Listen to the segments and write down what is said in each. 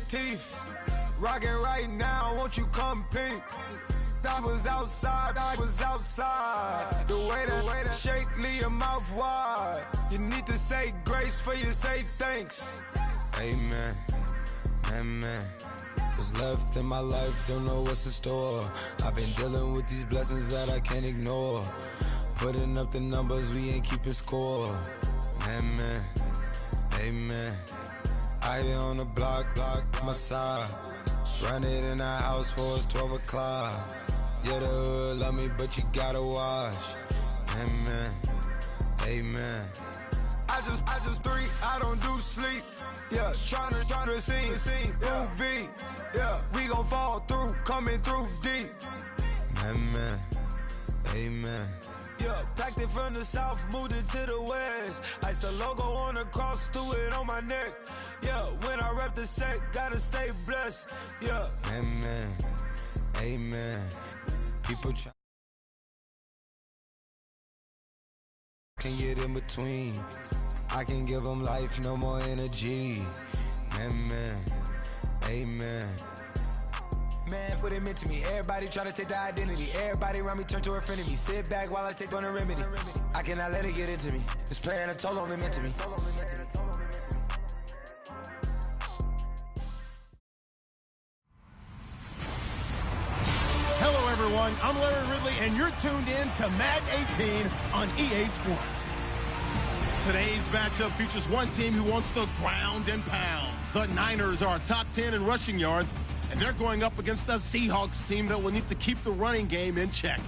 teeth. Rockin' right now, won't you come peep? I was outside. The way that shake, leave your mouth wide. You need to say grace for you say thanks. Amen, amen. What's left in my life, don't know what's in store. I've been dealing with these blessings that I can't ignore. Putting up the numbers, we ain't keeping score. Amen, amen. I here on the block, my side. Run it in the house for it's 12 o'clock. Yeah, the hood love me, but you gotta watch. Amen, amen. I just three, I don't do sleep. Yeah, tryna see, UV. Yeah, we gon' fall through, coming through deep. Amen, amen. Yeah, packed it from the south, moved it to the west. Iced the logo on the cross, threw it on my neck. Yeah, when I rep the set, gotta stay blessed. Yeah, amen, amen. People try can get in between. I can give them life, no more energy. Amen, amen. Man, what it meant to me. Everybody try to take the identity. Everybody around me turn to a friend of me. Sit back while I take on a remedy. I cannot let it get into me. It's playing a toll on me, meant to me. Hello, everyone. I'm Larry Ridley, and you're tuned in to Madden 18 on EA Sports. Today's matchup features one team who wants to ground and pound. The Niners are top 10 in rushing yards, and they're going up against the Seahawks team that will need to keep the running game in check.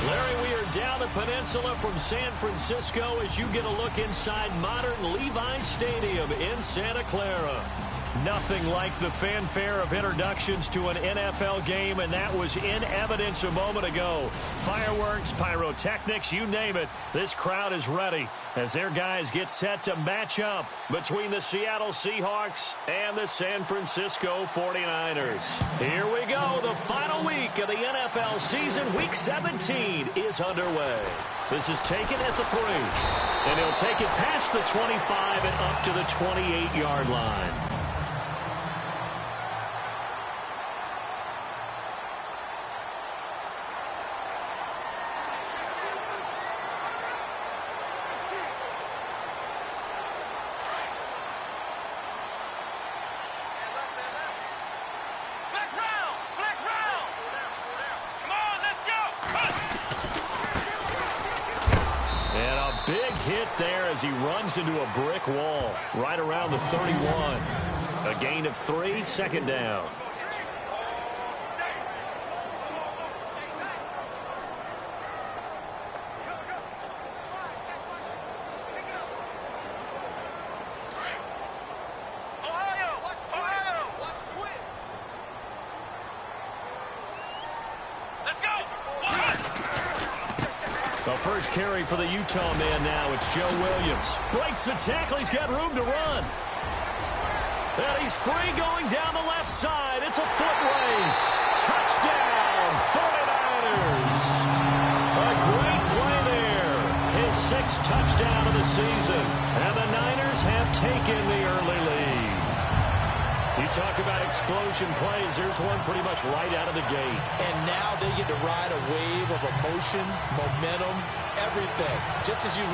Larry, we are down the peninsula from San Francisco as you get a look inside modern Levi's Stadium in Santa Clara. Nothing like the fanfare of introductions to an NFL game, and that was in evidence a moment ago. Fireworks, pyrotechnics, you name it. This crowd is ready as their guys get set to match up between the Seattle Seahawks and the San Francisco 49ers. Here we go. The final week of the NFL season, Week 17, is underway. This is taken at the 3, and he'll take it past the 25 and up to the 28-yard line. He runs into a brick wall right around the 31. A gain of 3, second down. First carry for the Utah man now. It's Joe Williams. Breaks the tackle. He's got room to run. And he's free going down the left side. It's a foot race. Touchdown, 49ers. A great play there. His 6th touchdown of the season. And the Niners have taken the early lead. You talk about explosion plays. There's one pretty much right out of the gate. And now they get to ride a wave of emotion, momentum, everything. Just as you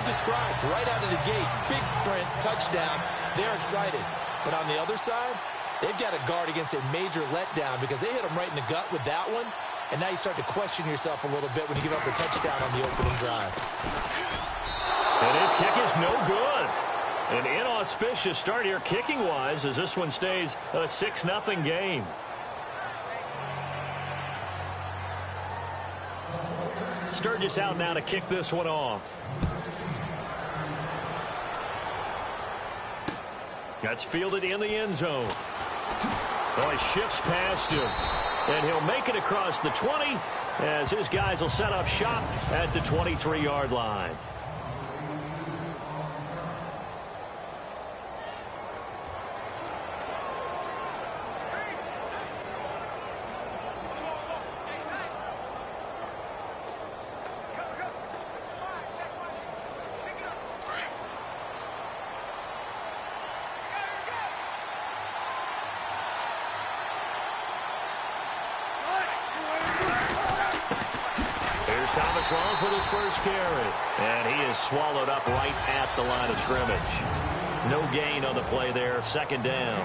described, right out of the gate. Big sprint, touchdown. They're excited. But on the other side, they've got to guard against a major letdown because they hit them right in the gut with that one. And now you start to question yourself a little bit when you give up a touchdown on the opening drive. And his kick is no good. An inauspicious start here kicking-wise as this one stays a 6-0 game. Sturgis out now to kick this one off. That's fielded in the end zone. Well, he shifts past him. And he'll make it across the 20 as his guys will set up shop at the 23-yard line. Thomas Rawls with his first carry. And he is swallowed up right at the line of scrimmage. No gain on the play there. Second down.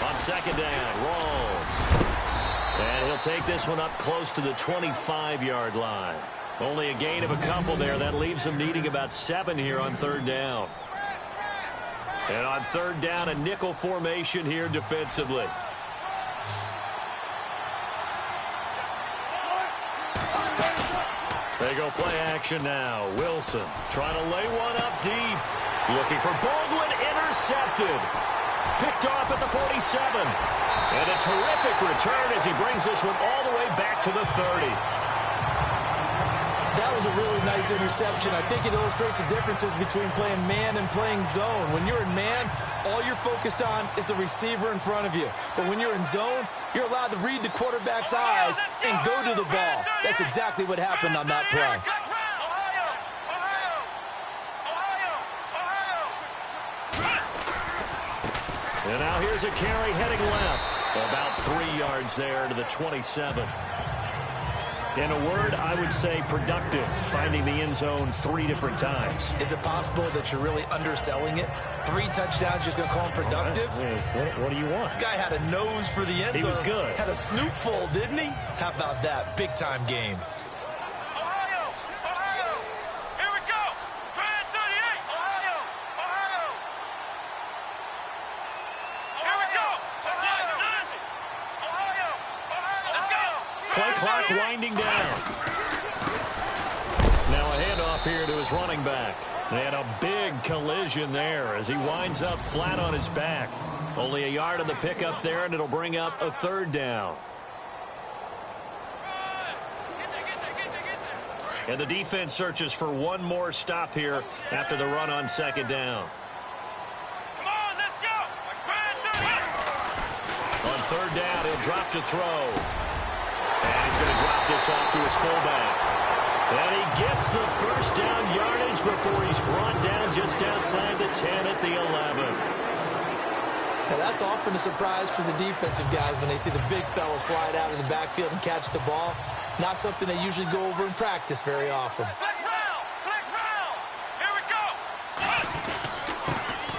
On second down, Rawls. And he'll take this one up close to the 25-yard line. Only a gain of a couple there. That leaves him needing about 7 here on third down. And on third down, a nickel formation here defensively. They go play action now. Wilson trying to lay one up deep. Looking for Baldwin, intercepted. Picked off at the 47. And a terrific return as he brings this one all the way back to the 30. That was a really nice interception. I think it illustrates the differences between playing man and playing zone. When you're in man, all you're focused on is the receiver in front of you. But when you're in zone, you're allowed to read the quarterback's eyes and go to the ball. That's exactly what happened on that play. And now here's a carry heading left. About 3 yards there to the 27. In a word, I would say productive, finding the end zone 3 different times. Is it possible that you're really underselling it? 3 touchdowns, just going to call him productive? What do you want? This guy had a nose for the end zone. He was good. Had a snoopful, didn't he? How about that? Big-time game. Play clock winding down. Now a handoff here to his running back. And a big collision there as he winds up flat on his back. Only a yard on the pickup there, and it'll bring up a third down. And the defense searches for one more stop here after the run on second down. On third down, he'll drop to throw. And he's going to drop this off to his fullback. And he gets the first down yardage before he's brought down just outside the 10 at the 11. Now that's often a surprise for the defensive guys when they see the big fella slide out of the backfield and catch the ball. Not something they usually go over in practice very often.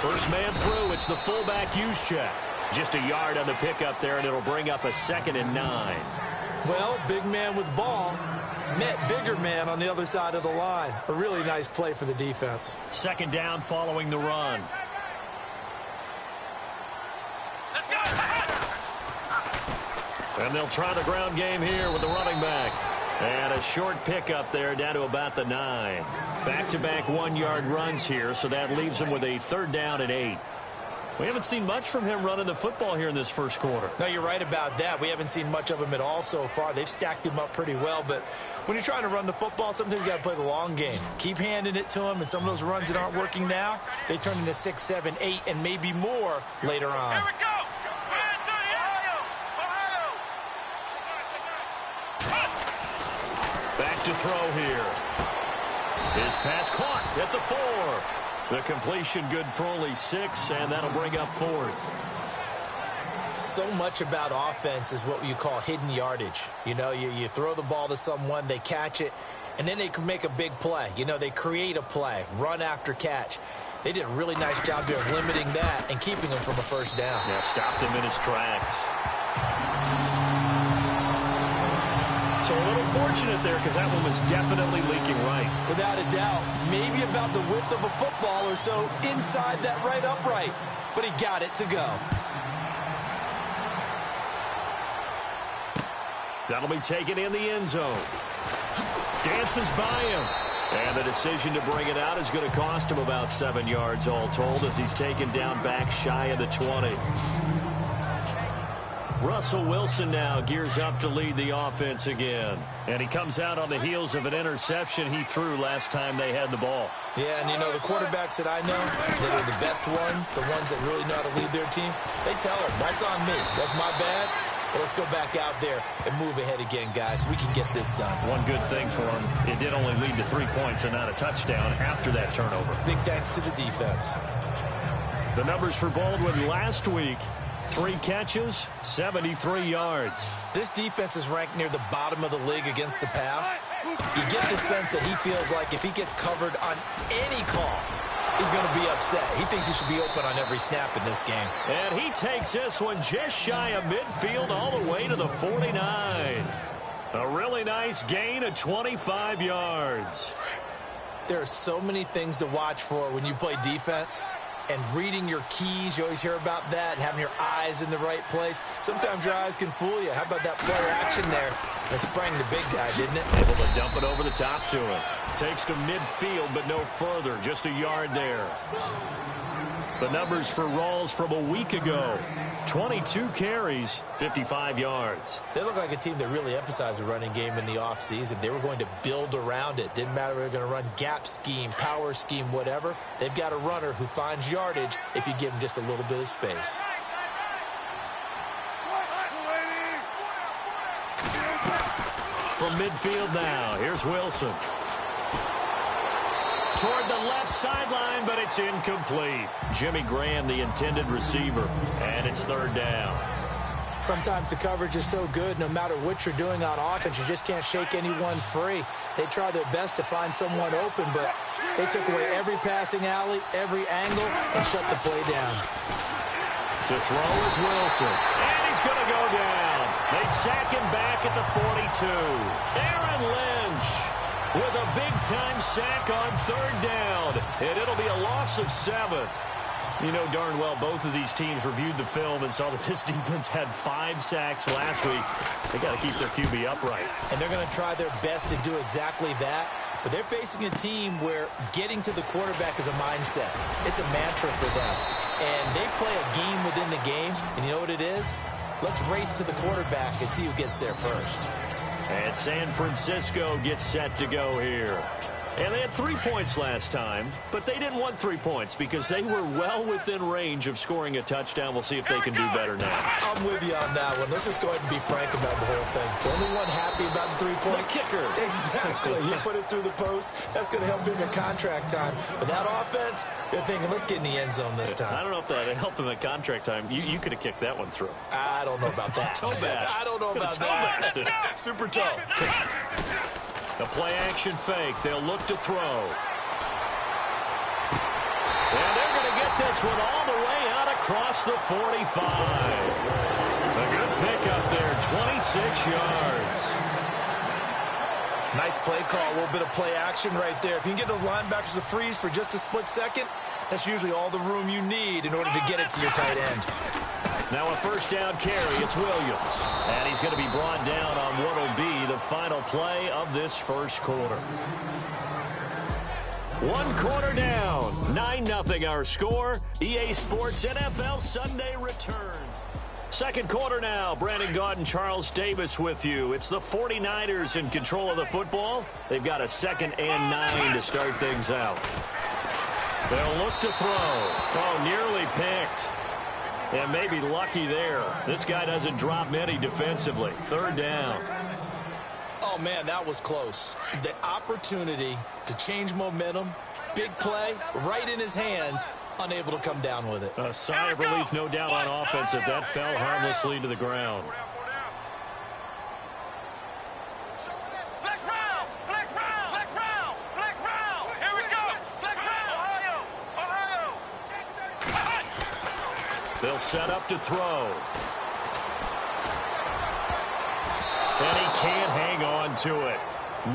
First man through, it's the fullback use check. Just a yard on the pickup there, and it'll bring up a 2nd and 9. Well, big man with ball met bigger man on the other side of the line. A really nice play for the defense. Second down following the run. And they'll try the ground game here with the running back. And a short pickup there down to about the 9. Back-to-back 1-yard runs here, so that leaves him with a third down and 8. We haven't seen much from him running the football here in this first quarter. No, you're right about that. We haven't seen much of him at all so far. They've stacked him up pretty well, but when you're trying to run the football, sometimes you got to play the long game. Keep handing it to him, and some of those runs that aren't working now, they turn into 6, 7, 8, and maybe more later on. Here we go. Back to throw here. His pass caught at the 4. The completion good for only 6, and that'll bring up 4th. So much about offense is what you call hidden yardage. You know, you throw the ball to someone, they catch it, and then they can make a big play. You know, they create a play, run after catch. They did a really nice job there of limiting that and keeping him from a first down. Yeah, stopped him in his tracks. So a little fortunate there because that one was definitely leaking right. Without a doubt. Maybe about the width of a football or so inside that right upright. But he got it to go. That'll be taken in the end zone. Dances by him. And the decision to bring it out is going to cost him about 7 yards all told as he's taken down back shy of the 20. Russell Wilson now gears up to lead the offense again. And he comes out on the heels of an interception he threw last time they had the ball. Yeah, and you know, the quarterbacks that I know that are the best ones, the ones that really know how to lead their team, they tell them, that's on me. That's my bad. But let's go back out there and move ahead again, guys. We can get this done. One good thing for him, it did only lead to 3 points and not a touchdown after that turnover. Big thanks to the defense. The numbers for Baldwin last week: 3 catches, 73 yards. This defense is ranked near the bottom of the league against the pass. You get the sense that he feels like if he gets covered on any call, he's going to be upset. He thinks he should be open on every snap in this game. And he takes this one just shy of midfield all the way to the 49. A really nice gain of 25 yards. There are so many things to watch for when you play defense. And reading your keys, you always hear about that, and having your eyes in the right place. Sometimes your eyes can fool you. How about that play action there? It sprang the big guy, didn't it? Able to dump it over the top to him. Takes to midfield, but no further. Just a yard there. The numbers for Rawls from a week ago: 22 carries, 55 yards. They look like a team that really emphasized the running game in the offseason. They were going to build around it. Didn't matter if they were going to run gap scheme, power scheme, whatever. They've got a runner who finds yardage if you give him just a little bit of space. From midfield now, here's Wilson. Toward the left sideline, but it's incomplete. Jimmy Graham, the intended receiver, and it's 3rd down. Sometimes the coverage is so good, no matter what you're doing on offense, you just can't shake anyone free. They try their best to find someone open, but they took away every passing alley, every angle, and shut the play down. To throw is Wilson, and he's going to go down. They sack him back at the 42. Aaron Lynch with a big-time sack on 3rd down, and it'll be a loss of 7. You know darn well both of these teams reviewed the film and saw that this defense had 5 sacks last week. They got to keep their QB upright. And they're going to try their best to do exactly that. But they're facing a team where getting to the quarterback is a mindset. It's a mantra for them. And they play a game within the game. And you know what it is? Let's race to the quarterback and see who gets there first. And San Francisco gets set to go here. And they had 3 points last time, but they didn't want 3 points because they were well within range of scoring a touchdown. We'll see if they can do better now. I'm with you on that one. Let's just go ahead and be frank about the whole thing. The only one happy about the 3-point? The kicker. Exactly. He put it through the post. That's going to help him in contract time. But that offense, they're thinking, let's get in the end zone this time. I don't know if that helped him at contract time. You could have kicked that one through. I don't know about that. Toe bash. I don't know about that. Super toe. The play-action fake. They'll look to throw. And they're going to get this one all the way out across the 45. A good pickup there, 26 yards. Nice play call, a little bit of play action right there. If you can get those linebackers to freeze for just a split second, that's usually all the room you need in order to get it to your tight end. Now a 1st down carry, it's Williams. And he's going to be brought down on what will be the final play of this 1st quarter. 1 quarter down, 9-0 our score. EA Sports NFL Sunday returns. 2nd quarter now, Brandon Gaudin, Charles Davis with you. It's the 49ers in control of the football. They've got a 2nd and 9 to start things out. They'll look to throw. Oh, nearly picked. And maybe lucky there. This guy doesn't drop many defensively. 3rd down. Oh, man, that was close. The opportunity to change momentum, big play, right in his hands, unable to come down with it. A sigh of relief, no doubt, on offense if that fell harmlessly to the ground. They'll set up to throw. And he can't hang on to it.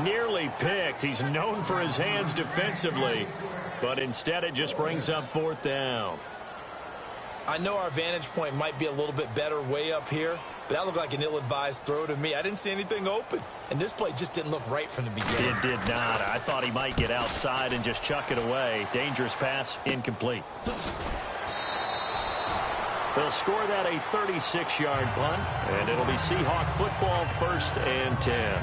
Nearly picked. He's known for his hands defensively, but instead it just brings up 4th down. I know our vantage point might be a little bit better way up here, but that looked like an ill-advised throw to me. I didn't see anything open, and this play just didn't look right from the beginning. It did not. I thought he might get outside and just chuck it away. Dangerous pass, incomplete. They'll score that a 36-yard punt, and it'll be Seahawk football 1st and 10.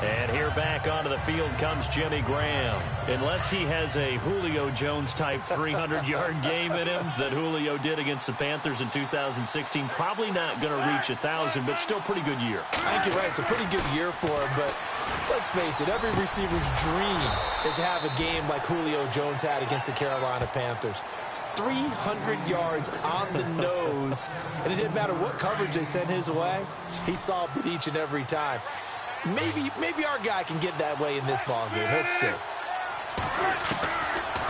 And here back onto the field comes Jimmy Graham. Unless he has a Julio Jones-type 300-yard game in him that Julio did against the Panthers in 2016, probably not going to reach 1,000, but still pretty good year. I think you're right. It's a pretty good year for him, but let's face it, every receiver's dream is to have a game like Julio Jones had against the Carolina Panthers. It's 300 yards on the nose, and it didn't matter what coverage they sent his way. He solved it each and every time. Maybe our guy can get that way in this ballgame. Let's see.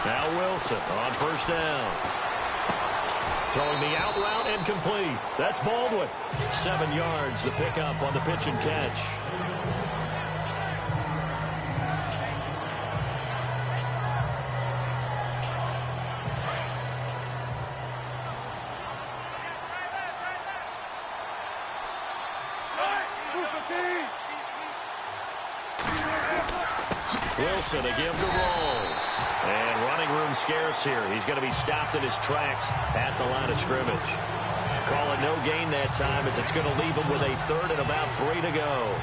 Now Wilson on first down. Throwing the out route and complete. That's Baldwin. 7 yards, the pickup on the pitch and catch. Wilson again to Rolls. And running room scarce here. He's going to be stopped in his tracks at the line of scrimmage. Call it no gain that time as it's going to leave him with a 3rd and about 3 to go.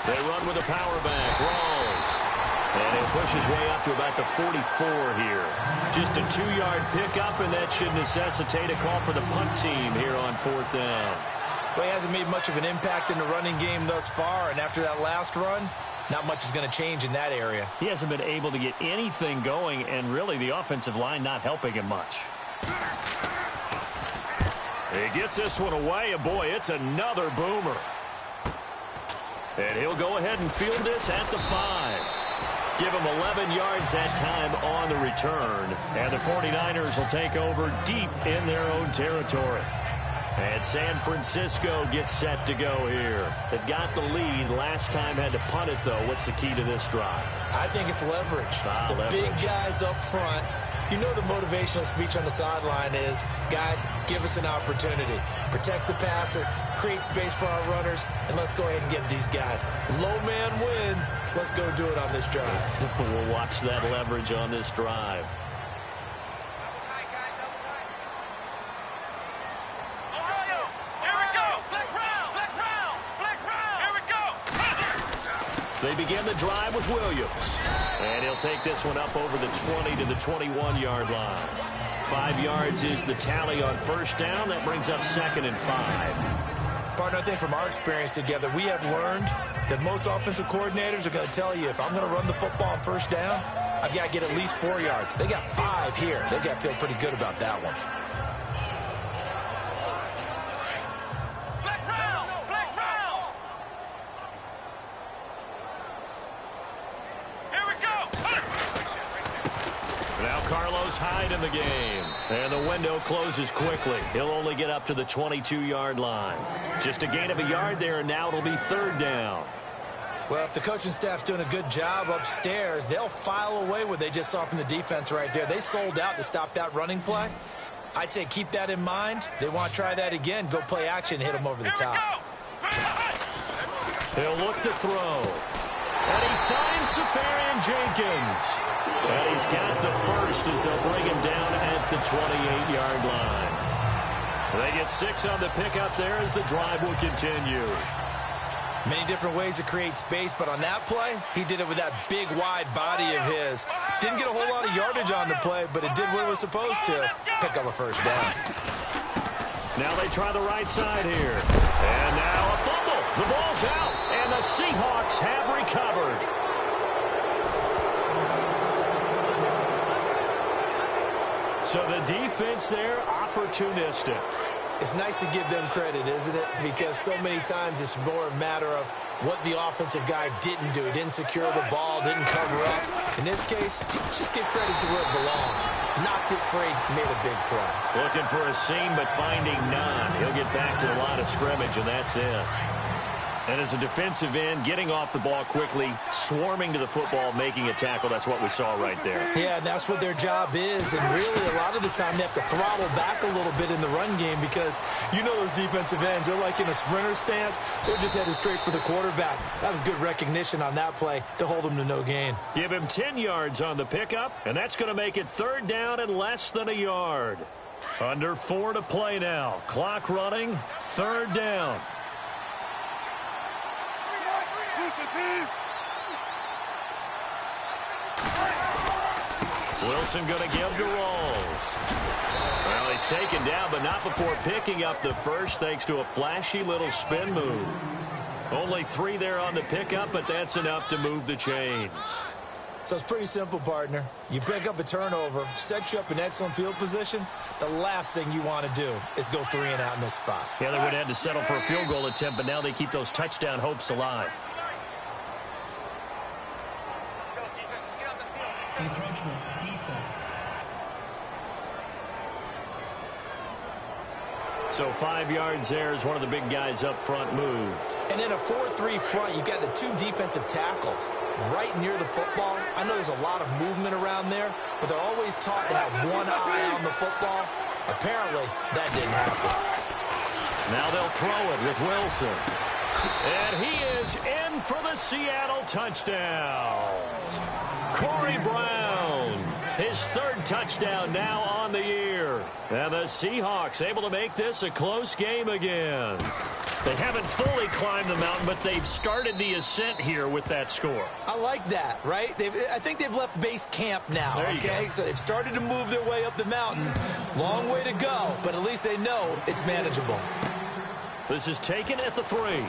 They run with a power back. Rolls. And he'll push his way up to about the 44 here. Just a 2-yard pickup, and that should necessitate a call for the punt team here on 4th down. Well, he hasn't made much of an impact in the running game thus far, and after that last run, not much is going to change in that area. He hasn't been able to get anything going, and really the offensive line not helping him much. He gets this one away, and boy, it's another boomer. And he'll go ahead and field this at the 5. Give him 11 yards that time on the return. And the 49ers will take over deep in their own territory. And San Francisco gets set to go here. They've got the lead. Last time had to punt it, though. What's the key to this drive? I think it's leverage. The big guys up front. You know the motivational speech on the sideline is, guys, give us an opportunity. Protect the passer, create space for our runners, and let's go ahead and get these guys. Low man wins. Let's go do it on this drive. We'll watch that leverage on this drive. They begin the drive with Williams. And he'll take this one up over the 20 to the 21-yard line. 5 yards is the tally on first down. That brings up 2nd and 5. Partner, I think from our experience together, we have learned that most offensive coordinators are going to tell you, if I'm going to run the football on first down, I've got to get at least 4 yards. They got 5 here. They've got to feel pretty good about that one. Hyde in the game. And the window closes quickly. He'll only get up to the 22-yard line. Just a gain of a yard there, and now it'll be 3rd down. Well, if the coaching staff's doing a good job upstairs, they'll file away what they just saw from the defense right there. They sold out to stop that running play. I'd say keep that in mind. They want to try that again. Go play action, hit them over the top. He'll look to throw. And he finds Safarian Jenkins. And he's got the first as they'll bring him down at the 28-yard line. They get 6 on the pickup there as the drive will continue. Many different ways to create space, but on that play, he did it with that big, wide body of his. Didn't get a whole lot of yardage on the play, but it did what it was supposed to. Pick up a first down. Now they try the right side here. And now a fumble. The ball's out, and the Seahawks have recovered. So the defense there, opportunistic. It's nice to give them credit, isn't it? Because so many times it's more a matter of what the offensive guy didn't do. He didn't secure the ball, didn't cover up. In this case, just give credit to where it belongs. Knocked it free, made a big play. Looking for a seam, but finding none. He'll get back to the line of scrimmage, and that's it. And as a defensive end, getting off the ball quickly, swarming to the football, making a tackle, that's what we saw right there. Yeah, and that's what their job is. And really, a lot of the time, they have to throttle back a little bit in the run game because you know those defensive ends, they're like in a sprinter stance. They're just headed straight for the quarterback. That was good recognition on that play to hold him to no gain. Give him 10 yards on the pickup, and that's going to make it 3rd down and less than a yard. Under 4 to play now. Clock running, 3rd down. Wilson going to give to Rawls. Well, he's taken down, but not before picking up the first thanks to a flashy little spin move. Only 3 there on the pickup, but that's enough to move the chains. So it's pretty simple, partner. You pick up a turnover, set you up in excellent field position. The last thing you want to do is go 3 and out in this spot. Yeah, they would have had to settle for a field goal attempt, but now they keep those touchdown hopes alive. Encroachment, defense. So 5 yards there as one of the big guys up front moved. And in a 4-3 front, you got the 2 defensive tackles right near the football. I know there's a lot of movement around there, but they're always taught to have one eye on the football. Apparently, that didn't happen. Now they'll throw it with Wilson. And he is in for the Seattle touchdown. Corey Brown, his 3rd touchdown now on the year. And the Seahawks able to make this a close game again. They haven't fully climbed the mountain, but they've started the ascent here with that score. I like that, right? I think they've left base camp now, okay? So they've started to move their way up the mountain. Long way to go, but at least they know it's manageable. This is taken at the 3.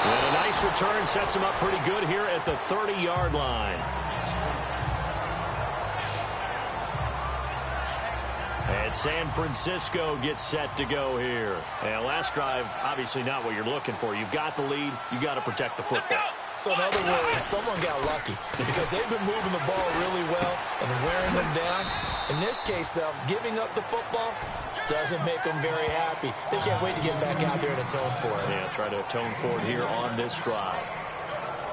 And a nice return sets him up pretty good here at the 30-yard line. And San Francisco gets set to go here. And last drive, obviously not what you're looking for. You've got the lead. You've got to protect the football. So in other words, someone got lucky because they've been moving the ball really well and wearing them down. In this case, though, giving up the football doesn't make them very happy. They can't wait to get back out there and atone for it. Yeah, try to atone for it here on this drive.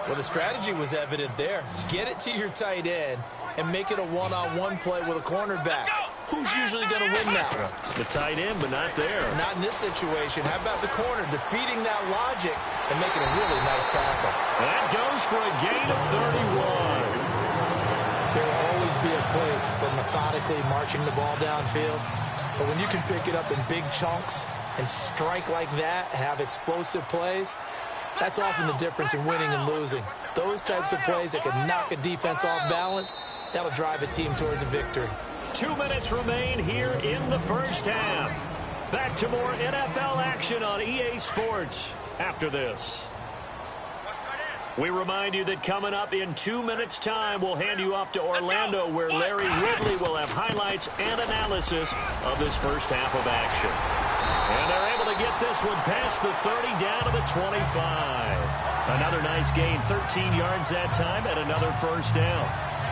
Well, the strategy was evident there. Get it to your tight end and make it a one-on-one play with a cornerback. Who's usually going to win that one? The tight end, but not there. Not in this situation. How about the corner defeating that logic and making a really nice tackle? That goes for a gain of 31. There will always be a place for methodically marching the ball downfield. But when you can pick it up in big chunks and strike like that, have explosive plays, that's often the difference in winning and losing. Those types of plays that can knock a defense off balance, that'll drive a team towards a victory. 2 minutes remain here in the first half. Back to more NFL action on EA Sports after this. We remind you that coming up in 2 minutes' time, we'll hand you off to Orlando, where Larry Ridley will have highlights and analysis of this first half of action. And they're able to get this one past the 30 down to the 25. Another nice gain, 13 yards that time, and another first down.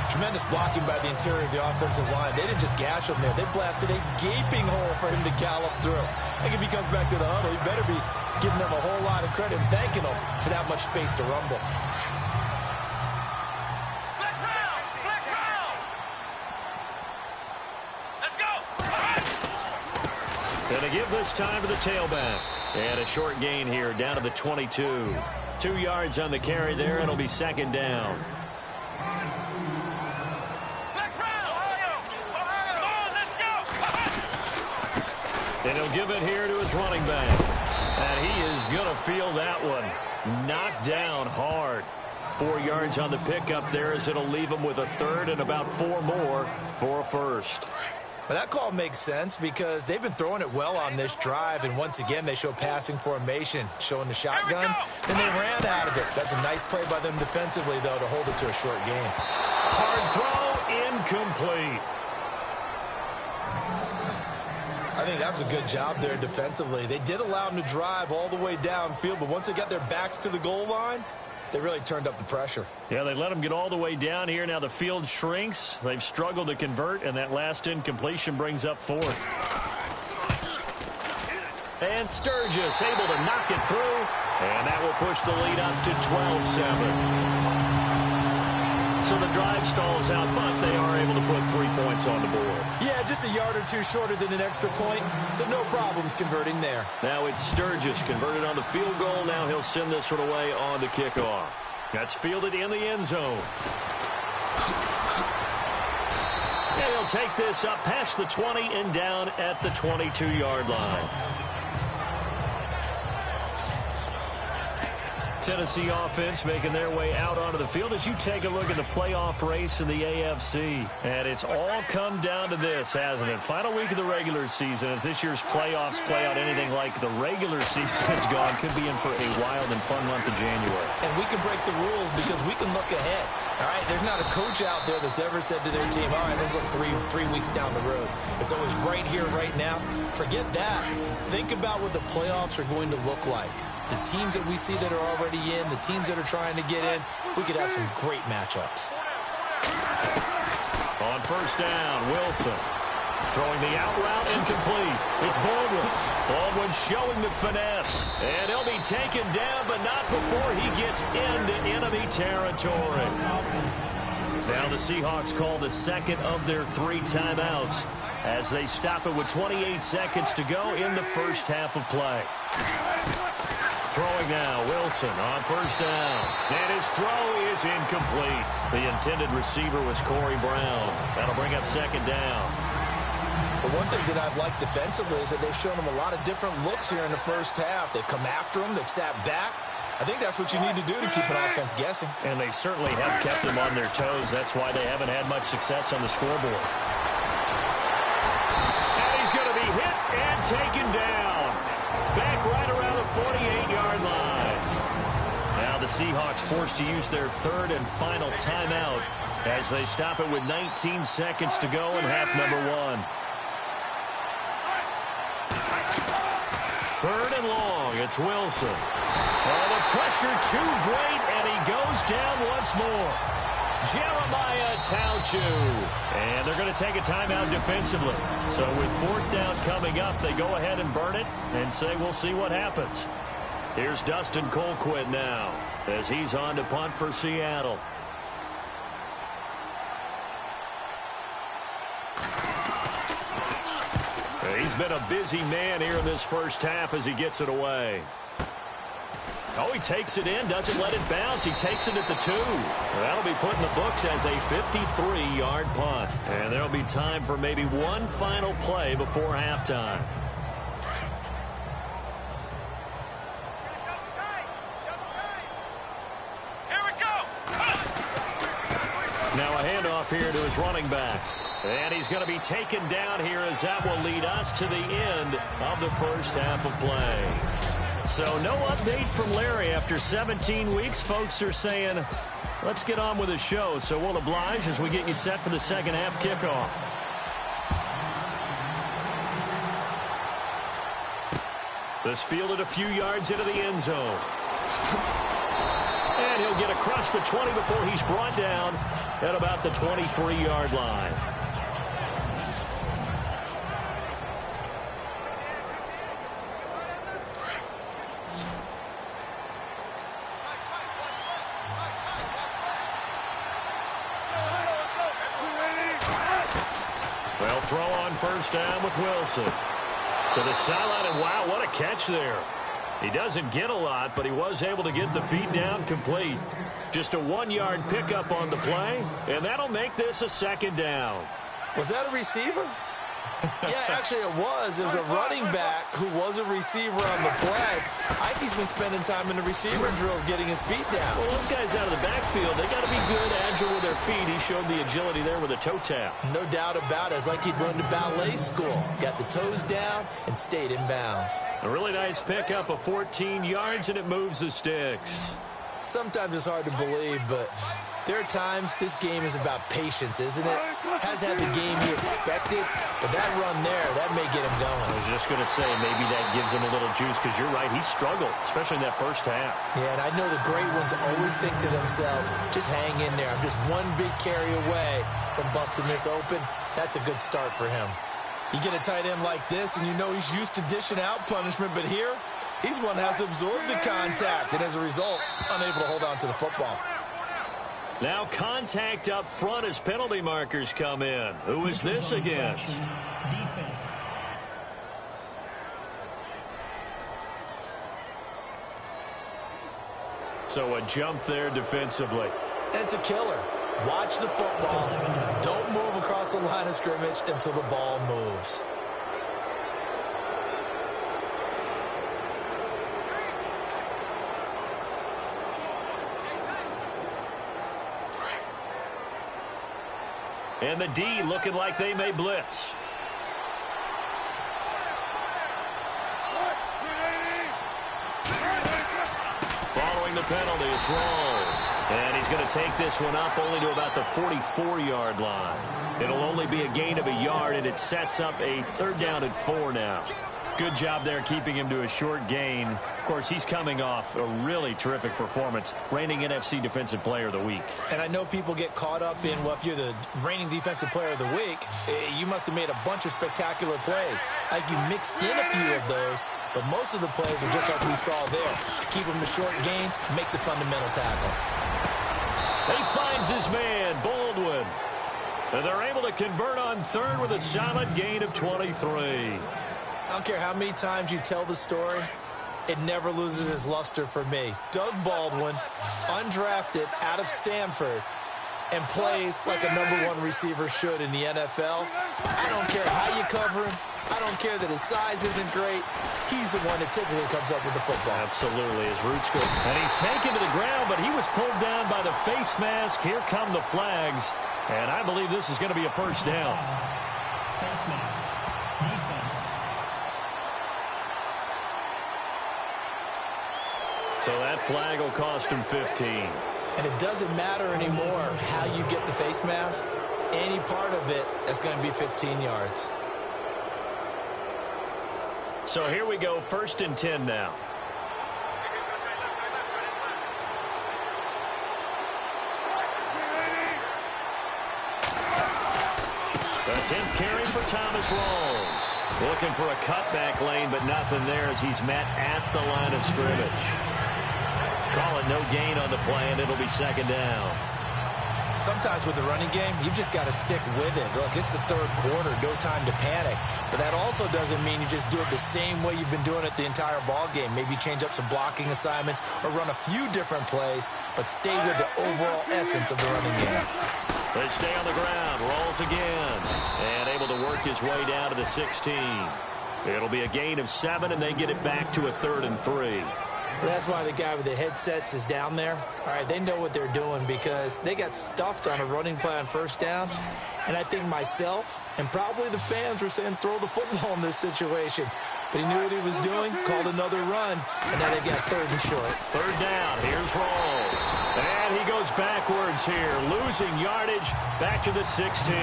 Tremendous blocking by the interior of the offensive line. They didn't just gash him there. They blasted a gaping hole for him to gallop through. I think if he comes back to the huddle, he better be giving them a whole lot of credit and thanking them for that much space to rumble. Let's go! Gonna give this time to the tailback. And a short gain here down to the 22. 2 yards on the carry there. It'll be 2nd down. And he'll give it here to his running back. And he is going to feel that one. Knocked down hard. 4 yards on the pickup there as it'll leave him with a 3rd and about 4 more for a first. Well, that call makes sense because they've been throwing it well on this drive, and once again they show passing formation, showing the shotgun. Then they ran out of it. That's a nice play by them defensively, though, to hold it to a short gain. Hard throw, incomplete. I think that was a good job there defensively. They did allow them to drive all the way downfield, but once they got their backs to the goal line, they really turned up the pressure. Yeah, they let them get all the way down here. Now the field shrinks. They've struggled to convert, and that last incompletion brings up 4th. And Sturgis able to knock it through, and that will push the lead up to 12-7. So the drive stalls out, but they are able to put 3 points on the board. Yeah, just a yard or two shorter than an extra point. So no problems converting there. Now it's Sturgis converted on the field goal. Now he'll send this one away on the kickoff. That's fielded in the end zone. And he'll take this up past the 20 and down at the 22-yard line. Tennessee offense making their way out onto the field as you take a look at the playoff race in the AFC. And it's all come down to this, hasn't it? Final week of the regular season. As this year's playoffs play out anything like the regular season has gone, could be in for a wild and fun month of January. And we can break the rules because we can look ahead. All right, there's not a coach out there that's ever said to their team, all right, let's look three weeks down the road. It's always right here, right now. Forget that. Think about what the playoffs are going to look like. The teams that we see that are already in, the teams that are trying to get in, we could have some great matchups. On first down, Wilson throwing the out route incomplete. It's Baldwin. Baldwin showing the finesse. And he'll be taken down, but not before he gets into enemy territory. Now the Seahawks call the second of their 3 timeouts as they stop it with 28 seconds to go in the first half of play. Throwing now, Wilson on first down. And his throw is incomplete. The intended receiver was Corey Brown. That'll bring up second down. The one thing that I've liked defensively is that they've shown him a lot of different looks here in the first half. They've come after him. They've sat back. I think that's what you need to do to keep an offense guessing. And they certainly have kept them on their toes. That's why they haven't had much success on the scoreboard. And he's going to be hit and taken down. Back right around the 48-yard line. Now the Seahawks forced to use their third and final timeout as they stop it with 19 seconds to go in half number 1. Third and long, it's Wilson. Oh, the pressure too great, and he goes down once more. Jeremiah Tauchu. And they're going to take a timeout defensively. So with fourth down coming up, they go ahead and burn it and say we'll see what happens. Here's Dustin Colquitt now as he's on to punt for Seattle. He's been a busy man here in this first half as he gets it away. Oh, he takes it in, doesn't let it bounce. He takes it at the 2. That'll be put in the books as a 53-yard punt. And there'll be time for maybe one final play before halftime. Here we go. Now a handoff here to his running back. And he's going to be taken down here as that will lead us to the end of the first half of play. So no update from Larry after 17 weeks. Folks are saying, let's get on with the show. So we'll oblige as we get you set for the second half kickoff. This fielded a few yards into the end zone. And he'll get across the 20 before he's brought down at about the 23-yard line. Well, throw on first down with Wilson. To the sideline, and wow, what a catch there. He doesn't get a lot, but he was able to get the feet down complete. Just a 1-yard pickup on the play, and that'll make this a second down. Was that a receiver? Yeah, actually it was. It was a running back who was a receiver on the play. Ikey's been spending time in the receiver drills getting his feet down. Well, those guys out of the backfield, they got to be good, agile with their feet. He showed the agility there with a toe tap. No doubt about it. It's like he'd run to ballet school. Got the toes down and stayed in bounds. A really nice pickup of 14 yards, and it moves the sticks. Sometimes it's hard to believe, but there are times this game is about patience, isn't it? Has had the game he expected, but that run there, that may get him going. I was just going to say, maybe that gives him a little juice, because you're right, he struggled, especially in that first half. Yeah, and I know the great ones always think to themselves, just hang in there. I'm just one big carry away from busting this open. That's a good start for him. You get a tight end like this, and you know he's used to dishing out punishment, but here, he's one that has to absorb the contact, and as a result, unable to hold on to the football. Now contact up front as penalty markers come in. Who is this against? Defense. So a jump there defensively. And it's a killer. Watch the football. Don't move across the line of scrimmage until the ball moves. And the D looking like they may blitz. Following the penalty, it's Rawls. And he's going to take this one up only to about the 44-yard line. It'll only be a gain of a yard, and it sets up a 3rd down and 4 now. Good job there keeping him to a short gain. Of course, he's coming off a really terrific performance, reigning NFC Defensive Player of the Week. And I know people get caught up in, well, if you're the reigning Defensive Player of the Week, you must have made a bunch of spectacular plays. Like you mixed in a few of those, but most of the plays are just like we saw there. Keep them to short gains, make the fundamental tackle. He finds his man, Baldwin. And they're able to convert on 3rd with a solid gain of 23. I don't care how many times you tell the story, it never loses its luster for me. Doug Baldwin, undrafted out of Stanford, and plays like a #1 receiver should in the NFL. I don't care how you cover him. I don't care that his size isn't great. He's the one that typically comes up with the football. Absolutely. His roots go. And he's taken to the ground, but he was pulled down by the face mask. Here come the flags. And I believe this is going to be a 1st down. Face mask. Defense. So that flag will cost him 15. And it doesn't matter anymore how you get the face mask. Any part of it is going to be 15 yards. So here we go, 1st and 10 now. The 10th carry for Thomas Rawls. Looking for a cutback lane, but nothing there as he's met at the line of scrimmage. Call it no gain on the play, and it'll be 2nd down. Sometimes with the running game, you've just got to stick with it. Look, it's the 3rd quarter, no time to panic. But that also doesn't mean you just do it the same way you've been doing it the entire ball game. Maybe change up some blocking assignments or run a few different plays, but stay with the overall essence of the running game. They stay on the ground. Rolls again. And able to work his way down to the 16. It'll be a gain of 7, and they get it back to a 3rd and 3. That's why the guy with the headsets is down there. All right, they know what they're doing because they got stuffed on a running play on 1st down. And I think myself and probably the fans were saying throw the football in this situation. But he knew what he was doing, called another run, and now they got 3rd and short. 3rd down, here's Rawls. And he goes backwards here, losing yardage back to the 16.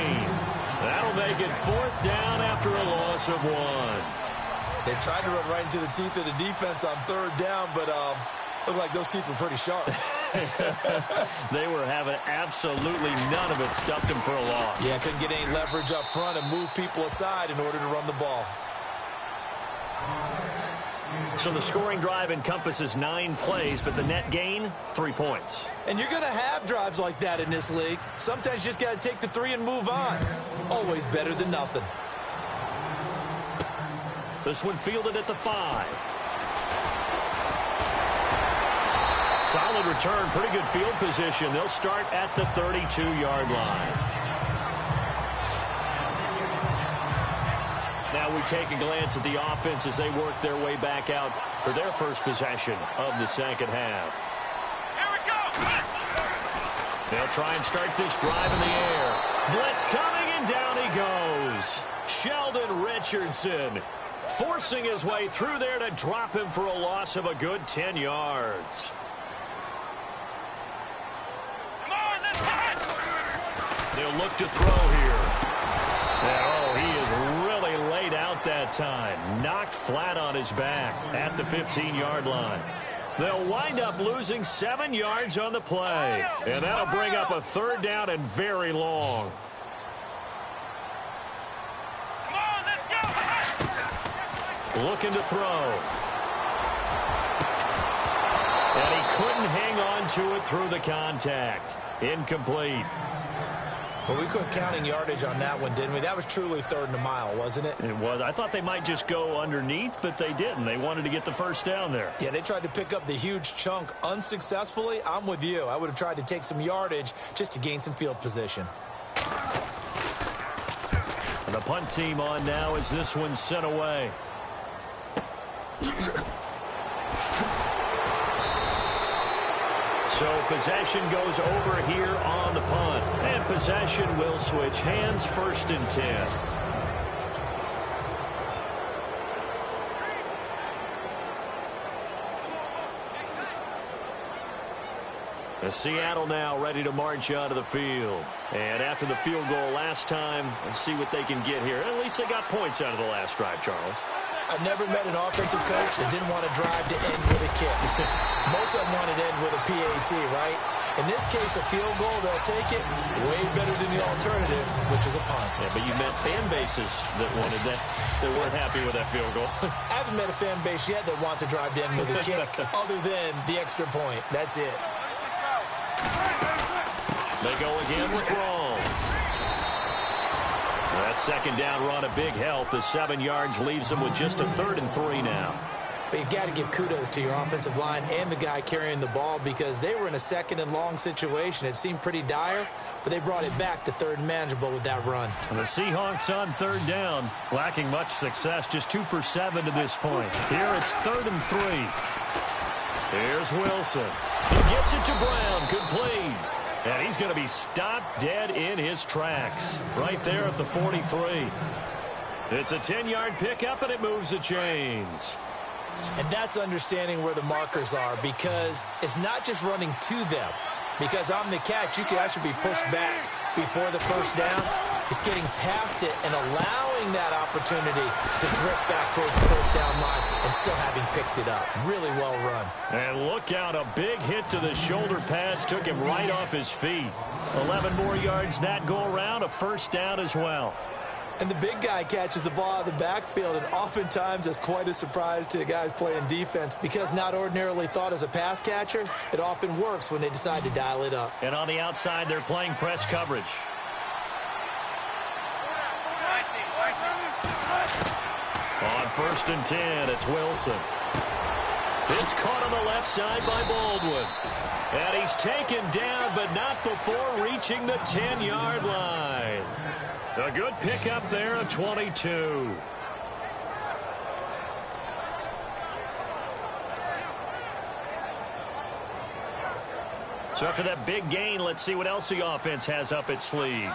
That'll make it 4th down after a loss of 1. They tried to run right into the teeth of the defense on 3rd down, but looked like those teeth were pretty sharp. They were having absolutely none of it, stuffed them for a loss. Yeah, couldn't get any leverage up front and move people aside in order to run the ball. So the scoring drive encompasses 9 plays, but the net gain, 3 points. And you're going to have drives like that in this league. Sometimes you just got to take the 3 and move on. Always better than nothing. This one fielded at the 5. Solid return, pretty good field position. They'll start at the 32-yard line. Now we take a glance at the offense as they work their way back out for their first possession of the 2nd half. Here we go! They'll try and start this drive in the air. Blitz coming, and down he goes. Sheldon Richardson forcing his way through there to drop him for a loss of a good 10 yards. Come on, let's hit! They'll look to throw here. And, oh, he is really laid out that time. Knocked flat on his back at the 15-yard line. They'll wind up losing 7 yards on the play. And that'll bring up a 3rd down and very long. Come on, let's looking to throw. And he couldn't hang on to it through the contact. Incomplete. Well, we quit counting yardage on that one, didn't we? That was truly 3rd and a mile, wasn't it? It was. I thought they might just go underneath, but they didn't. They wanted to get the first down there. Yeah, they tried to pick up the huge chunk unsuccessfully. I'm with you. I would have tried to take some yardage just to gain some field position. And the punt team on now as this one's sent away. So possession goes over here on the punt. And possession will switch hands, 1st and 10. Seattle now ready to march out of the field. And after the field goal last time, let's see what they can get here. At least they got points out of the last drive, Charles. I've never met an offensive coach that didn't want to drive to end with a kick. Most of them wanted to end with a PAT, right? In this case, a field goal, they'll take it way better than the alternative, which is a punt. Yeah, but you met fan bases that wanted that, that weren't happy with that field goal. I haven't met a fan base yet that wants to drive to end with a kick other than the extra point. That's it. They go again with Rawls. That 2nd down run, a big help. The 7 yards leaves them with just a 3rd and 3 now. But you've got to give kudos to your offensive line and the guy carrying the ball because they were in a 2nd and long situation. It seemed pretty dire, but they brought it back to 3rd and manageable with that run. And the Seahawks on 3rd down, lacking much success, just 2 for 7 to this point. Here it's 3rd and 3. Here's Wilson. He gets it to Brown, complete. And he's going to be stopped dead in his tracks right there at the 43. It's a 10-yard pickup, and it moves the chains. And that's understanding where the markers are because it's not just running to them. Because on the catch, you could actually be pushed back before the 1st down. It's getting past it and allowing that opportunity to drift back towards the 1st down line and still having picked it up. Really well run. And look out, a big hit to the shoulder pads took him right off his feet. 11 more yards that go around, a 1st down as well. And the big guy catches the ball out of the backfield, and oftentimes it's quite a surprise to the guys playing defense because not ordinarily thought as a pass catcher, it often works when they decide to dial it up. And on the outside, they're playing press coverage. On 1st and 10, it's Wilson. It's caught on the left side by Baldwin. And he's taken down, but not before reaching the 10-yard line. A good pickup there at 22. So after that big gain, let's see what else the offense has up its sleeve.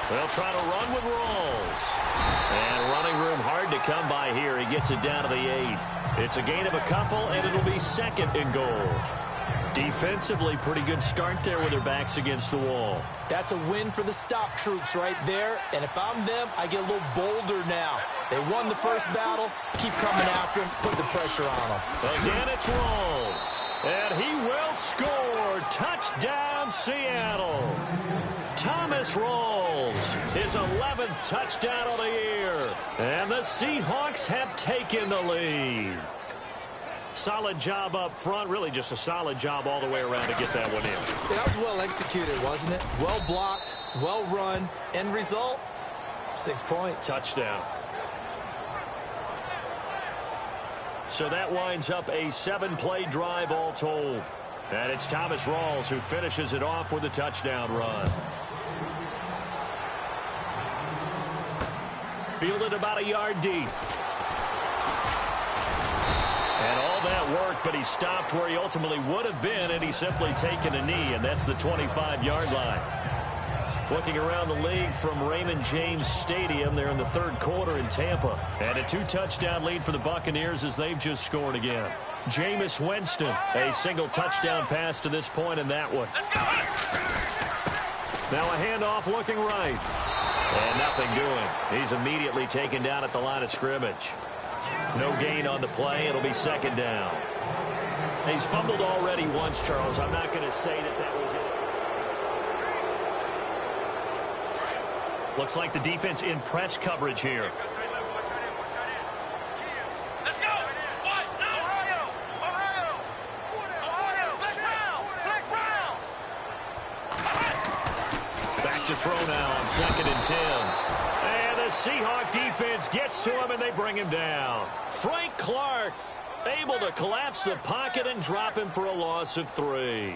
They'll try to run with Rawls. And running room hard to come by here. He gets it down to the 8. It's a gain of a couple, and it'll be 2nd and goal. Defensively, pretty good start there with their backs against the wall. That's a win for the stop troops right there. And if I'm them, I get a little bolder now. They won the 1st battle. Keep coming after him. Put the pressure on them. Again, it's Rawls. And he will score. Touchdown, Seattle. Thomas Rawls, his 11th touchdown of the year. And the Seahawks have taken the lead. Solid job up front. Really just a solid job all the way around to get that one in. That was well executed, wasn't it? Well blocked, well run. End result, 6 points. Touchdown. So that winds up a 7-play drive all told. And it's Thomas Rawls who finishes it off with a touchdown run. Fielded about a yard deep. And all that work, but he stopped where he ultimately would have been, and he's simply taken a knee, and that's the 25-yard line. Looking around the league from Raymond James Stadium, they're in the 3rd quarter in Tampa. And a 2-touchdown lead for the Buccaneers as they've just scored again. Jameis Winston, a single touchdown pass to this point in that one. Now a handoff looking right. And nothing doing. He's immediately taken down at the line of scrimmage. No gain on the play. It'll be 2nd down. He's fumbled already once, Charles. I'm not going to say that was it. Looks like the defense in press coverage here. Let's go. What? Ohio. Ohio. Ohio. Flex round. Back to throw now on 2nd and 10. And the Seahawk defense gets to him, and they bring him down. Frank Clark able to collapse the pocket and drop him for a loss of 3.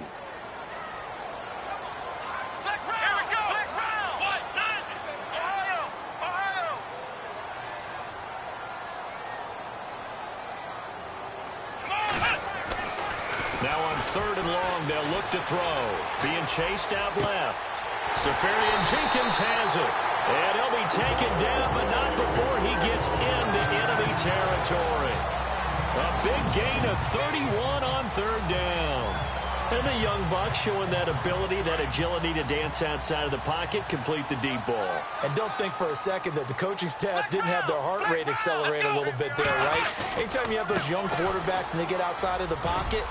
Now on 3rd and long, they'll look to throw. Being chased out left. Safarian Jenkins has it. And he'll be taken down, but not before he gets into enemy territory. A big gain of 31 on 3rd down. And the young buck showing that ability, that agility to dance outside of the pocket, complete the deep ball. And don't think for a second that the coaching staff didn't have their heart rate accelerate a little bit there, right? Anytime you have those young quarterbacks and they get outside of the pocket,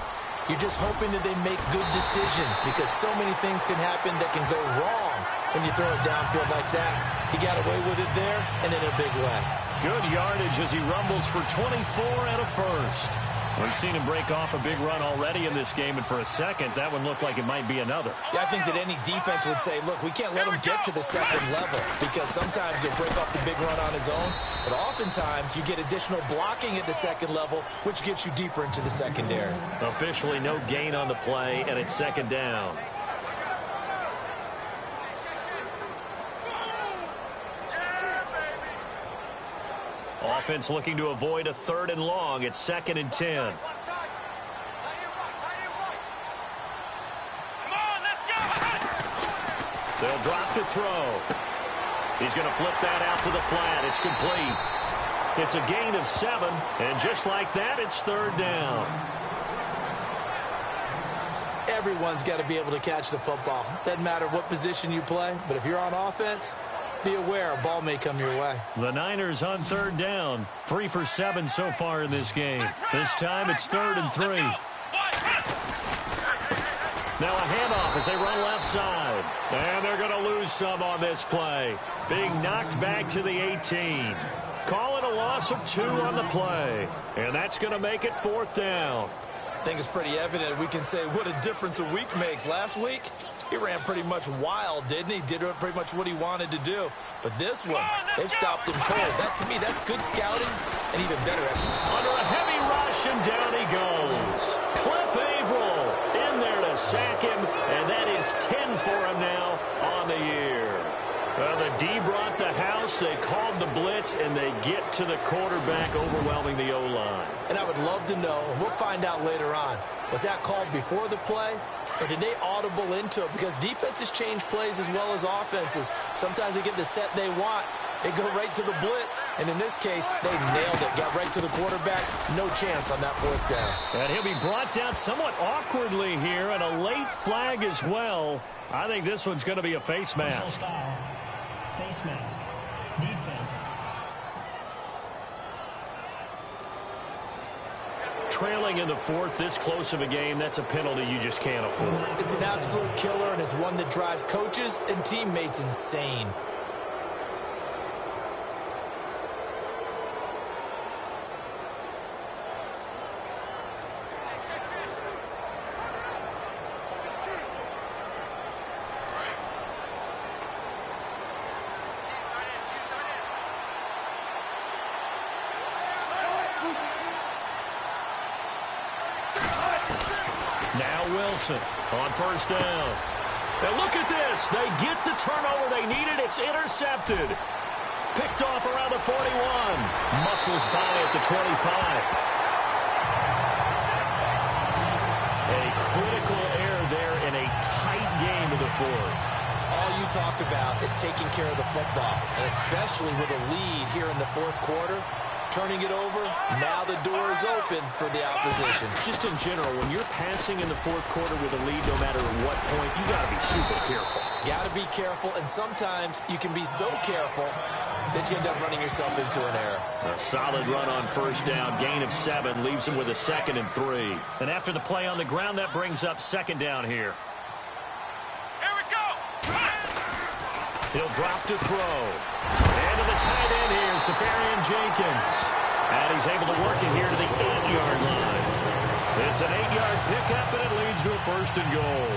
you're just hoping that they make good decisions because so many things can happen that can go wrong when you throw it downfield like that. He got away with it there and in a big way. Good yardage as he rumbles for 24 and a first. We've seen him break off a big run already in this game, and for a second, that one looked like it might be another. Yeah, I think that any defense would say, look, we can't let him get to the 2nd level because sometimes he'll break off the big run on his own, but oftentimes you get additional blocking at the 2nd level, which gets you deeper into the secondary. Officially no gain on the play, and it's 2nd down. Offense looking to avoid a 3rd and long. It's 2nd and 10. Come on, let's go. They'll drop to throw. He's going to flip that out to the flat. It's complete. It's a gain of 7, and just like that, it's 3rd down. Everyone's got to be able to catch the football. Doesn't matter what position you play, but if you're on offense, be aware a ball may come your way. The Niners on 3rd down. 3 for 7 so far in this game. This time it's 3rd and 3. Now a handoff as they run left side. And they're going to lose some on this play. Being knocked back to the 18. Calling a loss of 2 on the play. And that's going to make it 4th down. I think it's pretty evident we can say what a difference a week makes. Last week, he ran pretty much wild, didn't he? Did pretty much what he wanted to do. But this one, they've stopped him cold. That, to me, that's good scouting and even better execution. Under a heavy rush, and down he goes. Cliff Averill in there to sack him, and that is 10 for him now on the year. Well, the D brought the house. They called the blitz, and they get to the quarterback, overwhelming the O-line. And I would love to know, and we'll find out later on, was that called before the play? Or did they audible into it? Because defenses change plays as well as offenses. Sometimes they get the set they want. They go right to the blitz. And in this case, they nailed it. Got right to the quarterback. No chance on that 4th down. And he'll be brought down somewhat awkwardly here. And a late flag as well. I think this one's going to be a face mask. Face mask. Defense. Trailing in the 4th, this close of a game, that's a penalty you just can't afford. It's an absolute killer, and it's one that drives coaches and teammates insane. Now Wilson on 1st down. Now look at this. They get the turnover they needed. It's intercepted. Picked off around the 41. Muscles by at the 25. A critical error there in a tight game of the 4th. All you talk about is taking care of the football, and especially with a lead here in the 4th quarter. Turning it over, now the door is open for the opposition. Just in general, when you're passing in the 4th quarter with a lead, no matter at what point, you got to be super careful. Got to be careful, and sometimes you can be so careful that you end up running yourself into an error. A solid run on 1st down, gain of 7, leaves him with a 2nd and 3. And after the play on the ground, that brings up 2nd down here. Here we go. He'll drop to throw. And to the tight end here, Safarian Jenkins. And he's able to work it here to the 8-yard line. It's an 8-yard pickup, and it leads to a 1st and goal.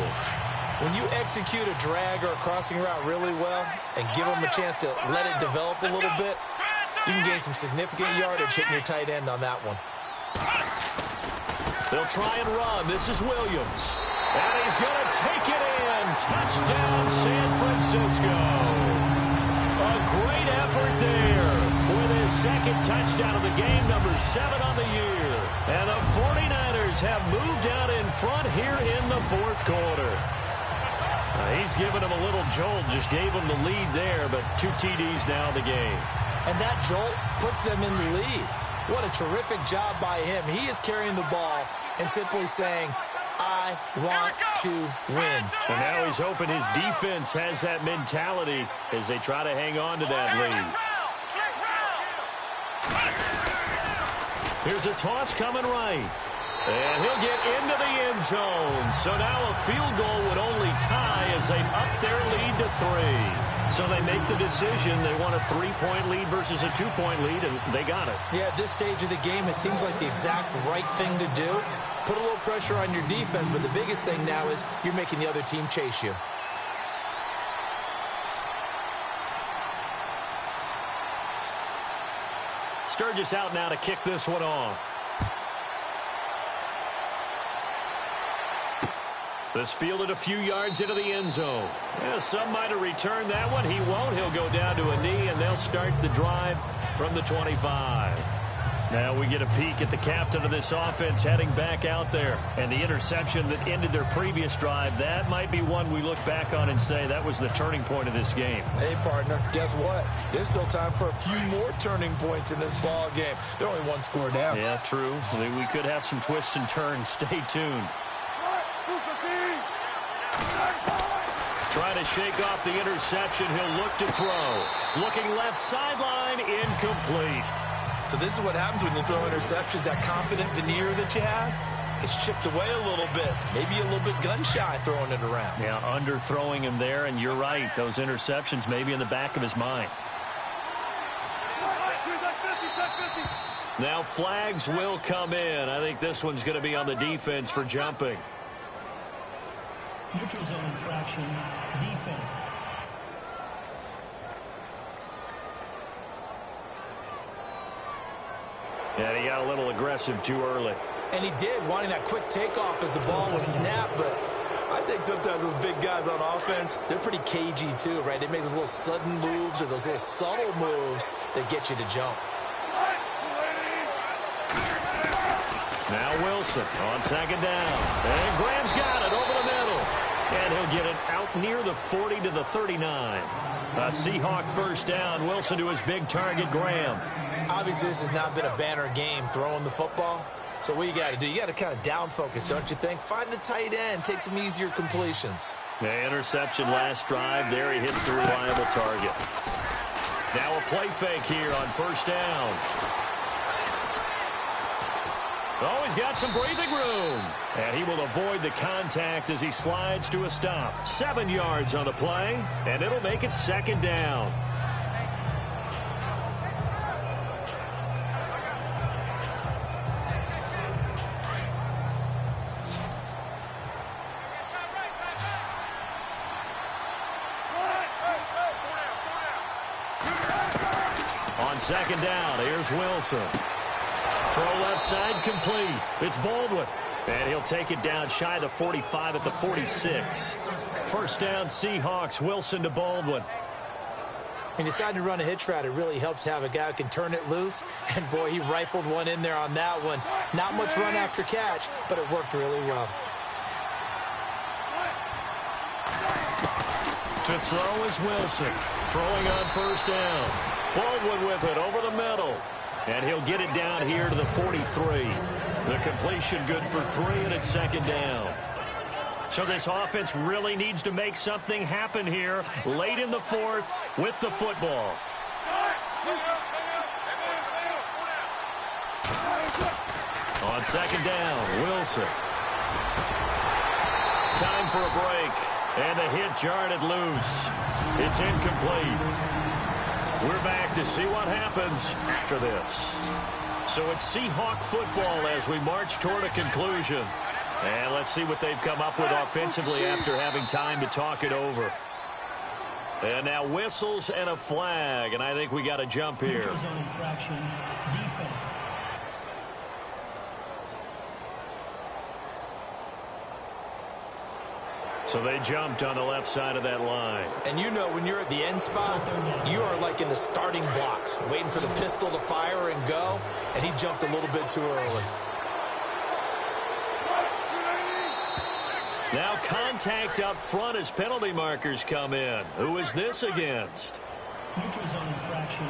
When you execute a drag or a crossing route really well and give them a chance to let it develop a little bit, you can gain some significant yardage hitting your tight end on that one. They'll try and run. This is Williams. And he's going to take it in. Touchdown, San Francisco. A great effort there with his 2nd touchdown of the game, number 7 on the year. And the 49ers have moved out in front here in the 4th quarter. He's given him a little jolt, just gave him the lead there, but 2 TDs now in the game. And that jolt puts them in the lead. What a terrific job by him. He is carrying the ball and simply saying, I want to win. And now he's hoping his defense has that mentality as they try to hang on to that lead. Here's a toss coming right. And he'll get into the end zone. So now a field goal would only tie as they up their lead to 3. So they make the decision. They want a 3-point lead versus a 2-point lead, and they got it. Yeah, at this stage of the game, it seems like the exact right thing to do. Put a little pressure on your defense, but the biggest thing now is you're making the other team chase you. Sturgis out now to kick this one off. This fielded a few yards into the end zone. Yeah, some might have returned that one. He won't. He'll go down to a knee, and they'll start the drive from the 25. Now we get a peek at the captain of this offense heading back out there. And the interception that ended their previous drive, that might be one we look back on and say that was the turning point of this game. Hey, partner, guess what? There's still time for a few more turning points in this ball game. They're only 1 score down. Yeah, true. We could have some twists and turns. Stay tuned. Trying to shake off the interception. He'll look to throw. Looking left sideline, incomplete. So this is what happens when you throw interceptions. That confident veneer that you have, it's chipped away a little bit. Maybe a little bit gun-shy throwing it around. Yeah, underthrowing him there, and you're right. Those interceptions may be in the back of his mind. Now flags will come in. I think this one's going to be on the defense for jumping. Neutral zone infraction, defense. Yeah, he got a little aggressive too early. And he did, wanting that quick takeoff as the ball was snapped, but I think sometimes those big guys on offense, they're pretty cagey too, right? They make those little sudden moves or those little subtle moves that get you to jump. Now Wilson on 2nd down. And Graham's got it over the middle. And he'll get it out near the 40 to the 39. A Seahawk 1st down. Wilson to his big target, Graham. Obviously, this has not been a banner game throwing the football. So what you got to do, you got to kind of down focus, don't you think? Find the tight end, take some easier completions. The interception last drive. There he hits the reliable target. Now a play fake here on 1st down. Oh, he's got some breathing room. And he will avoid the contact as he slides to a stop. 7 yards on the play, and it'll make it 2nd down. On 2nd down, here's Wilson. Throw left side complete. It's Baldwin. And he'll take it down shy of the 45 at the 46. 1st down, Seahawks. Wilson to Baldwin. He decided to run a hitch route. It really helps to have a guy who can turn it loose. And, boy, he rifled one in there on that one. Not much run after catch, but it worked really well. To throw is Wilson. Throwing on 1st down. Baldwin with it over the middle. And he'll get it down here to the 43. The completion good for 3, and it's 2nd down. So this offense really needs to make something happen here late in the 4th with the football. On 2nd down, Wilson. Time for a break. And the hit jarred it loose. It's incomplete. We're back to see what happens after this. So it's Seahawk football as we march toward a conclusion. And let's see what they've come up with offensively after having time to talk it over. And now whistles and a flag, and I think we got to jump here. Neutral zone infraction, defense. So they jumped on the left side of that line. And you know when you're at the end spot, you are like in the starting blocks, waiting for the pistol to fire and go, and he jumped a little bit too early. Now contact up front as penalty markers come in. Who is this against? Neutral zone infraction,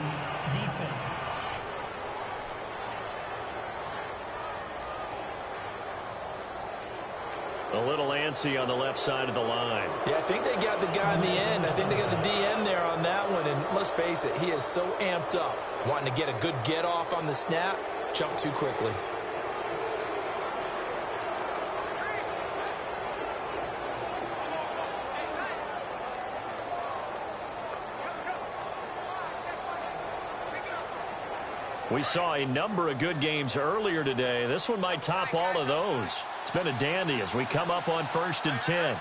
defense. A little antsy on the left side of the line. Yeah, I think they got the guy in the end. I think they got the DN there on that one. And let's face it, he is so amped up, wanting to get a good get off on the snap, jump too quickly. We saw a number of good games earlier today. This one might top all of those. It's been a dandy as we come up on 1st and 10.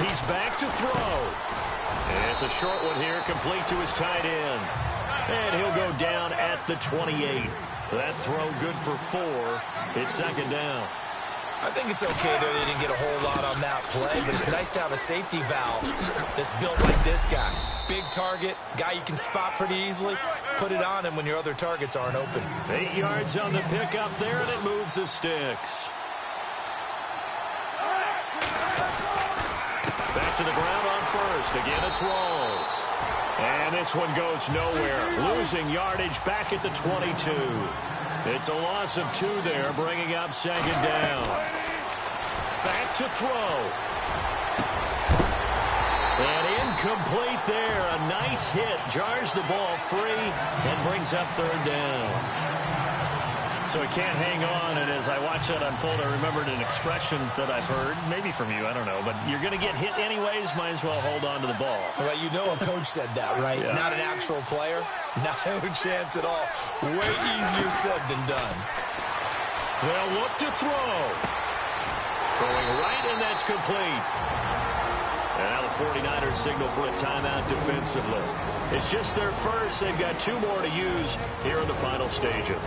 He's back to throw. And it's a short one here, complete to his tight end. And he'll go down at the 28. That throw good for 4. It's 2nd down. I think it's okay, though, they didn't get a whole lot on that play, but it's nice to have a safety valve that's built like this guy. Big target, guy you can spot pretty easily. Put it on him when your other targets aren't open. 8 yards on the pickup there, and it moves the sticks. Back to the ground on 1st. Again, it's Rawls. And this one goes nowhere. Losing yardage back at the 22. It's a loss of 2 there, bringing up 2nd down. Back to throw. And incomplete there. A nice hit. Jars the ball free and brings up 3rd down. So he can't hang on, and as I watch that unfold, I remembered an expression that I've heard, maybe from you, I don't know, but you're going to get hit anyways, might as well hold on to the ball. Well, you know a coach said that, right? Yeah. Not an actual player. No chance at all. Way easier said than done. They'll look to throw. Throwing right, and that's complete. And now the 49ers signal for a timeout defensively. It's just their first. They've got 2 more to use here in the final stages.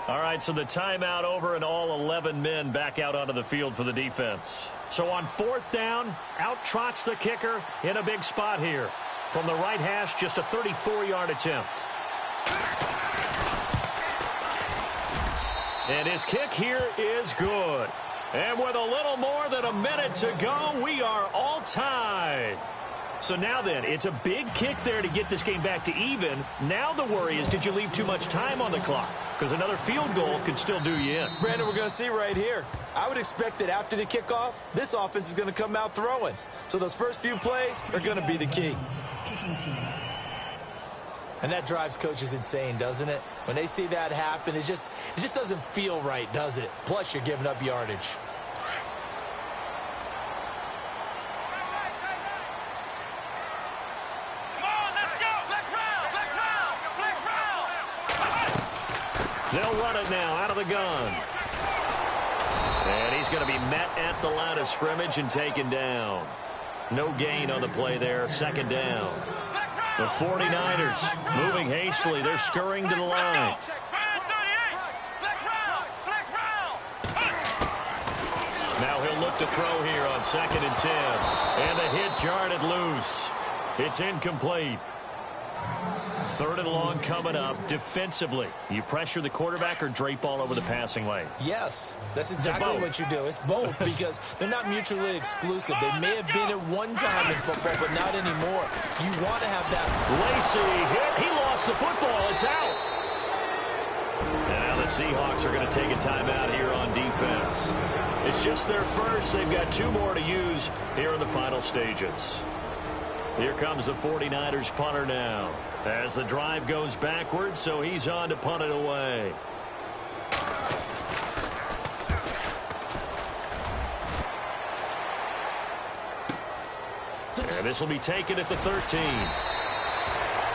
All right, so the timeout over and all 11 men back out onto the field for the defense. So on 4th down, out trots the kicker in a big spot here. From the right hash, just a 34-yard attempt. And his kick here is good. And with a little more than a minute to go, we are all tied. So now then, it's a big kick there to get this game back to even. Now the worry is, did you leave too much time on the clock? Because another field goal could still do you in. Brandon, we're going to see right here. I would expect that after the kickoff, this offense is going to come out throwing. So those first few plays are going to be the key. Kicking team. And that drives coaches insane, doesn't it? When they see that happen, it just doesn't feel right, does it? Plus, you're giving up yardage. They'll run it now out of the gun. And he's going to be met at the line of scrimmage and taken down. No gain on the play there. 2nd down. The 49ers moving hastily. They're scurrying to the line. Now he'll look to throw here on 2nd and 10. And the hit jarred it loose. It's incomplete. 3rd and long coming up. Defensively, you pressure the quarterback or drape all over the passing lane? Yes, that's exactly what you do. It's both because they're not mutually exclusive. They may have been at one time in football, but not anymore. You want to have that. Lacy hit. He lost the football. It's out. And now the Seahawks are going to take a timeout here on defense. It's just their first. They've got 2 more to use here in the final stages. Here comes the 49ers punter now. As the drive goes backwards, so he's on to punt it away. And this will be taken at the 13.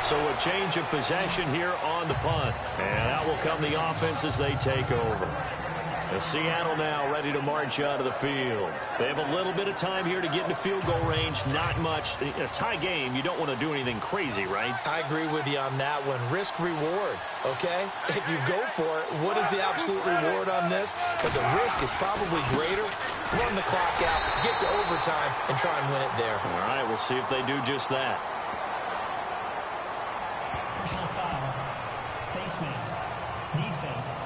So a change of possession here on the punt. And out will come the offense as they take over. And Seattle now ready to march out of the field. They have a little bit of time here to get into field goal range. Not much. In a tie game, you don't want to do anything crazy, right? I agree with you on that one. Risk reward, okay? If you go for it, what is the absolute reward on this? But the risk is probably greater. Run the clock out, get to overtime, and try and win it there. All right, we'll see if they do just that. Personal foul. Face mask. Defense.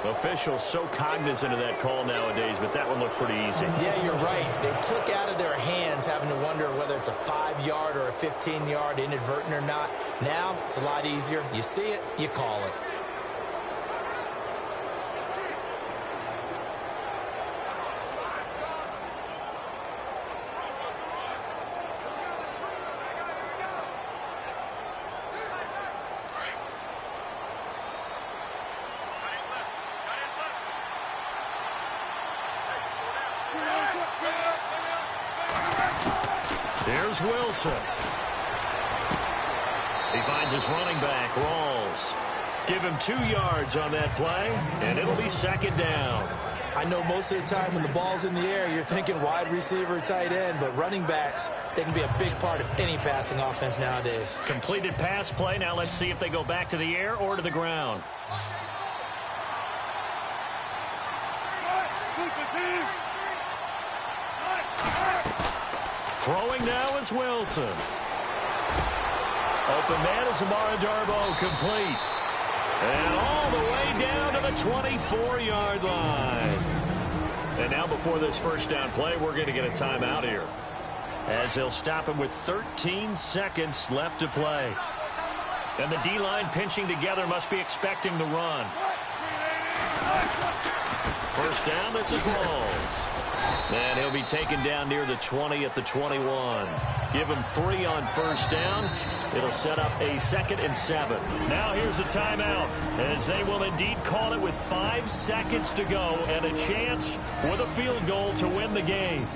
Officials so cognizant of that call nowadays, but that one looked pretty easy. Yeah, you're right. They took out of their hands having to wonder whether it's a 5-yard or a 15-yard inadvertent or not. Now, it's a lot easier. You see it, you call it. Here's Wilson. He finds his running back, Rawls. Give him 2 yards on that play, and it'll be second down. I know most of the time when the ball's in the air, you're thinking wide receiver, tight end, but running backs, they can be a big part of any passing offense nowadays. Completed pass play. Now let's see if they go back to the air or to the ground. Throwing now is Wilson. Open man is Amara Darboh, complete. And all the way down to the 24-yard line. And now before this first down play, we're going to get a timeout here, as he'll stop him with 13 seconds left to play. And the D-line pinching together must be expecting the run. First down, this is Rawls. And he'll be taken down near the 20 at the 21. Give him 3 on first down. It'll set up a 2nd and 7. Now here's a timeout, as they will indeed call it with 5 seconds to go and a chance with a field goal to win the game.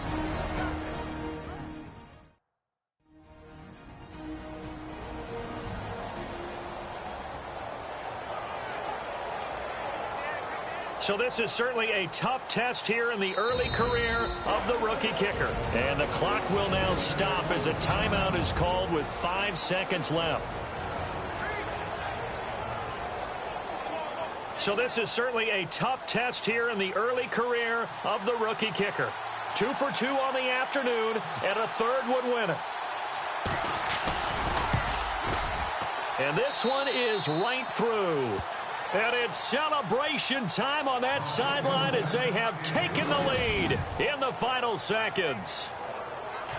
So this is certainly a tough test here in the early career of the rookie kicker. And the clock will now stop as a timeout is called with 5 seconds left. So this is certainly a tough test here in the early career of the rookie kicker. 2 for 2 on the afternoon, and a third would win it. And this one is right through. And it's celebration time on that sideline as they have taken the lead in the final seconds.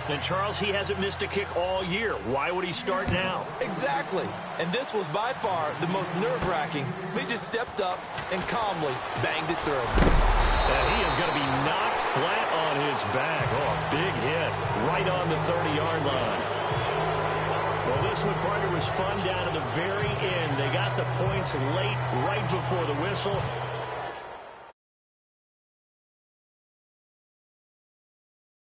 And Charles, he hasn't missed a kick all year. Why would he start now? Exactly. And this was by far the most nerve-wracking. They just stepped up and calmly banged it through. And he is going to be knocked flat on his back. Oh, a big hit right on the 30-yard line. Well, this one, partner, was fun down to the very end. They got the points late, right before the whistle.